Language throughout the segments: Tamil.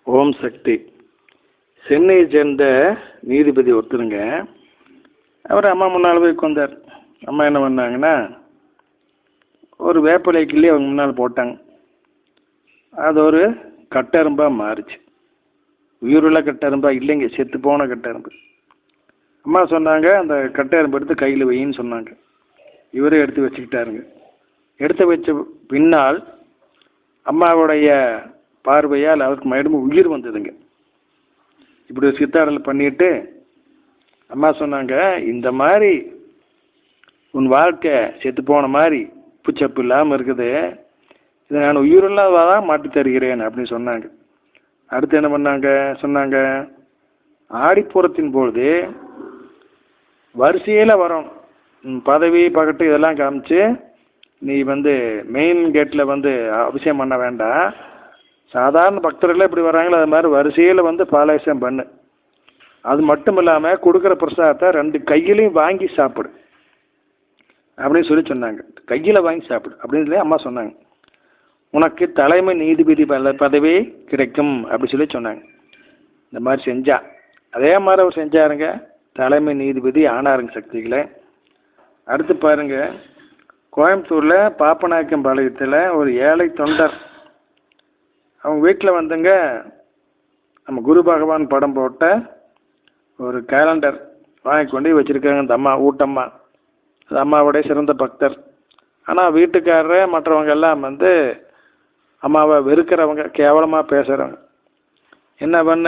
ஓம் சக்தி. சென்னையை சேர்ந்த நீதிபதி ஒருத்தருங்க, அவர் அம்மா முன்னால் போய் உட்காந்தார். அம்மா என்ன பண்ணாங்கன்னா, ஒரு வேப்பிலை கிள்ளி அவங்க முன்னால் போட்டாங்க. அது ஒரு கட்டெரும்பா மாறிச்சு. உயிருள்ள கட்டெரும்பா இல்லைங்க, செத்து போன கட்டெரும்பு. அம்மா சொன்னாங்க, அந்த கட்டெரும்பு எடுத்து கையில் வையின்னு சொன்னாங்க. இவரே எடுத்து வச்சுக்கிட்டாருங்க. எடுத்து வச்ச பின்னால் அம்மாவுடைய பார்வையால் அவருக்கு மறுபடியும் உயிர் வந்ததுங்க. இப்படி ஒரு சித்தாடல் பண்ணிட்டு அம்மா சொன்னாங்க, இந்த மாதிரி உன் வாழ்க்கை செத்து போன மாதிரி உப்புச்சப்பு இல்லாமல் இருக்குது, இதை நான் உயிருள்ளதான் மாட்டி தருகிறேன் அப்படின்னு சொன்னாங்க. அடுத்து என்ன பண்ணாங்க சொன்னாங்க, ஆடிப்புறத்தின் பொழுது வரிசையில வரும் பதவி பகட்டு இதெல்லாம் காமிச்சு, நீ மெயின் கேட்ல அபிஷேகம் பண்ண வேண்டாம், சாதாரண பக்தர்கள் எப்படி வர்றாங்களோ அது மாதிரி வரிசையில பாலாபிஷேகம் பண்ணு. அது மட்டும் இல்லாம கொடுக்குற பிரசாதத்தை 2 கையிலையும் வாங்கி சாப்பிடு அப்படின்னு சொல்லி சொன்னாங்க. கையில வாங்கி சாப்பிடு அப்படின்னு சொல்லி அம்மா சொன்னாங்க. உனக்கு தலைமை நீதிபதி பதவி கிடைக்கும் அப்படின்னு சொல்லி சொன்னாங்க. இந்த மாதிரி செஞ்சா அதே மாதிரி அவர் செஞ்சாருங்க, தலைமை நீதிபதி ஆனாருங்க சக்திகளை. அடுத்து பாருங்க, கோயம்புத்தூர்ல பாப்பநாயக்கம் பாளையத்துல ஒரு ஏழை தொண்டர், அவங்க வீட்டில் நம்ம குரு பகவான் படம் போட்ட ஒரு கேலண்டர் வாங்கி கொண்டு வச்சிருக்காங்க. அந்த அம்மா ஊட்டம்மா, அந்த அம்மாவுடைய சிறந்த பக்தர். ஆனால் வீட்டுக்காரர் மற்றவங்க எல்லாம் அம்மாவை வெறுக்கிறவங்க, கேவலமாக பேசுகிறவங்க. என்ன பண்ண,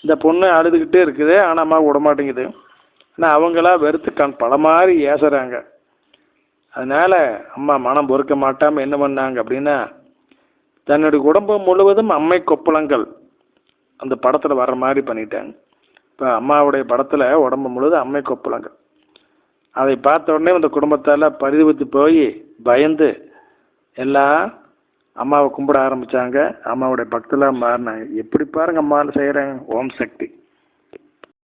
இந்த பொண்ணு அழுதுகிட்டே இருக்குது, ஆனால் அம்மா விட மாட்டேங்குது. ஆனால் அவங்களா வெறுத்து பல மாதிரி ஏசுறாங்க. அதனால அம்மா மனம் பொறுக்க மாட்டாமல் என்ன பண்ணாங்க அப்படின்னா, தன்னுடைய குடும்பம் முழுவதும் அம்மை கொப்பளங்கள் அந்த படத்தில் வர்ற மாதிரி பண்ணிட்டாங்க. இப்போ அம்மாவுடைய படத்தில் உடம்பு முழுவதும் அம்மை கொப்பளங்கள். அதை பார்த்த உடனே அந்த குடும்பத்தால் பரிதவித்து போய் பயந்து எல்லாம் அம்மாவை கும்பிட ஆரம்பித்தாங்க. அம்மாவுடைய பக்தெல்லாம் மாறினாங்க. எப்படி பாருங்க அம்மாவில் செய்கிறாங்க. ஓம் சக்தி.